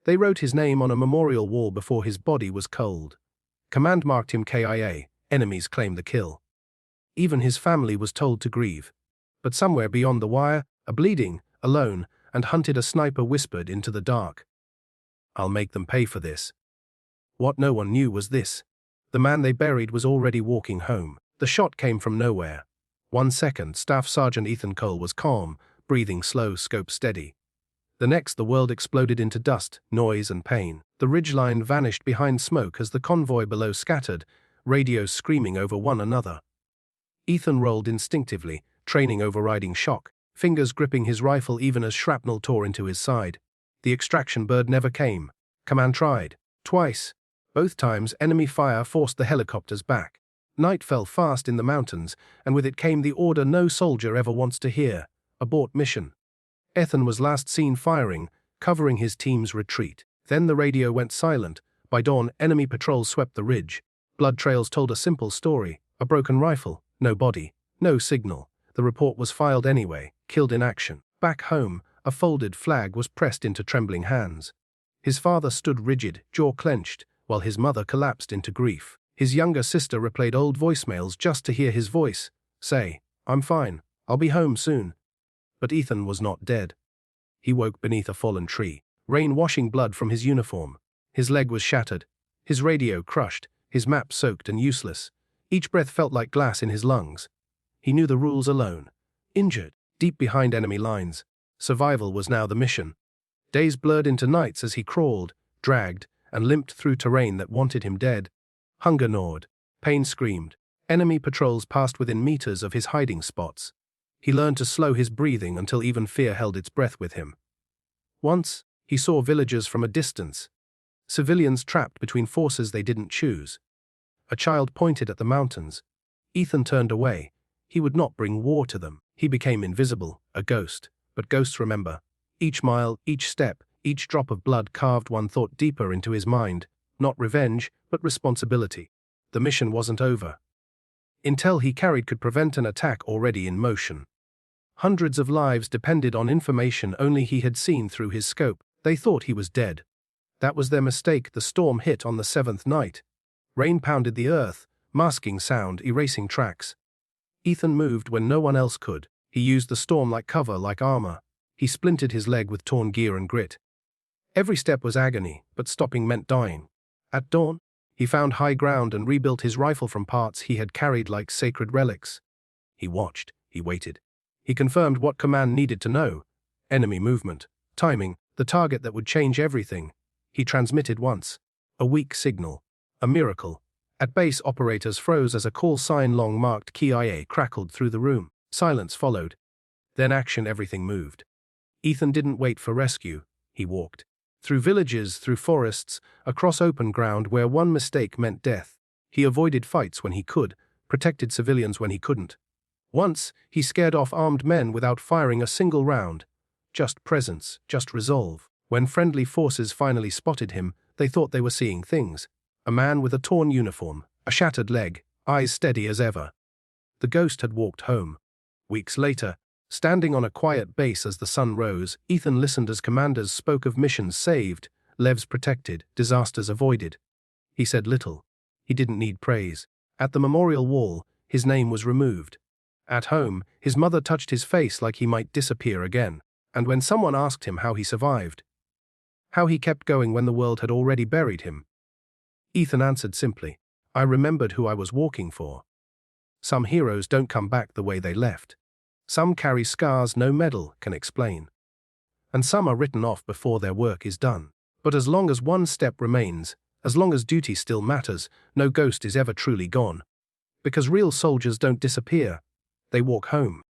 They wrote his name on a memorial wall before his body was cold. Command marked him KIA, enemies claimed the kill. Even his family was told to grieve. But somewhere beyond the wire, a bleeding, alone, and hunted a sniper whispered into the dark. "I'll make them pay for this." What no one knew was this. The man they buried was already walking home. The shot came from nowhere. 1 second, Staff Sergeant Ethan Cole was calm, breathing slow, scope steady. The next, the world exploded into dust, noise and pain. The ridgeline vanished behind smoke as the convoy below scattered, radios screaming over one another. Ethan rolled instinctively, training overriding shock, fingers gripping his rifle even as shrapnel tore into his side. The extraction bird never came. Command tried. Twice. Both times, enemy fire forced the helicopters back. Night fell fast in the mountains, and with it came the order no soldier ever wants to hear: abort mission. Ethan was last seen firing, covering his team's retreat. Then the radio went silent. By dawn, enemy patrols swept the ridge. Blood trails told a simple story: a broken rifle, no body, no signal. The report was filed anyway: killed in action. Back home, a folded flag was pressed into trembling hands. His father stood rigid, jaw clenched, while his mother collapsed into grief. His younger sister replayed old voicemails just to hear his voice say, "I'm fine, I'll be home soon." But Ethan was not dead. He woke beneath a fallen tree, rain washing blood from his uniform. His leg was shattered, his radio crushed, his map soaked and useless. Each breath felt like glass in his lungs. He knew the rules alone. Injured, deep behind enemy lines. Survival was now the mission. Days blurred into nights as he crawled, dragged, and limped through terrain that wanted him dead. Hunger gnawed. Pain screamed. Enemy patrols passed within meters of his hiding spots. He learned to slow his breathing until even fear held its breath with him. Once, he saw villagers from a distance. Civilians trapped between forces they didn't choose. A child pointed at the mountains. Ethan turned away. He would not bring war to them. He became invisible, a ghost. But ghosts remember. Each mile, each step, each drop of blood carved one thought deeper into his mind. Not revenge, but responsibility. The mission wasn't over. Intel he carried could prevent an attack already in motion. Hundreds of lives depended on information only he had seen through his scope. They thought he was dead. That was their mistake. The storm hit on the 7th night. Rain pounded the earth, masking sound, erasing tracks. Ethan moved when no one else could. He used the storm like cover, like armor. He splintered his leg with torn gear and grit. Every step was agony, but stopping meant dying. At dawn, he found high ground and rebuilt his rifle from parts he had carried like sacred relics. He watched, he waited. He confirmed what command needed to know: enemy movement, timing, the target that would change everything. He transmitted once. A weak signal. A miracle. At base, operators froze as a call sign long marked KIA crackled through the room. Silence followed. Then action. Everything moved. Ethan didn't wait for rescue. He walked. Through villages, through forests, across open ground where one mistake meant death. He avoided fights when he could, protected civilians when he couldn't. Once, he scared off armed men without firing a single round. Just presence, just resolve. When friendly forces finally spotted him, they thought they were seeing things. A man with a torn uniform, a shattered leg, eyes steady as ever. The ghost had walked home. Weeks later, standing on a quiet base as the sun rose, Ethan listened as commanders spoke of missions saved, lives protected, disasters avoided. He said little. He didn't need praise. At the memorial wall, his name was removed. At home, his mother touched his face like he might disappear again. And when someone asked him how he survived, how he kept going when the world had already buried him, Ethan answered simply, "I remembered who I was walking for." Some heroes don't come back the way they left. Some carry scars no medal can explain. And some are written off before their work is done. But as long as one step remains, as long as duty still matters, no ghost is ever truly gone. Because real soldiers don't disappear. They walk home.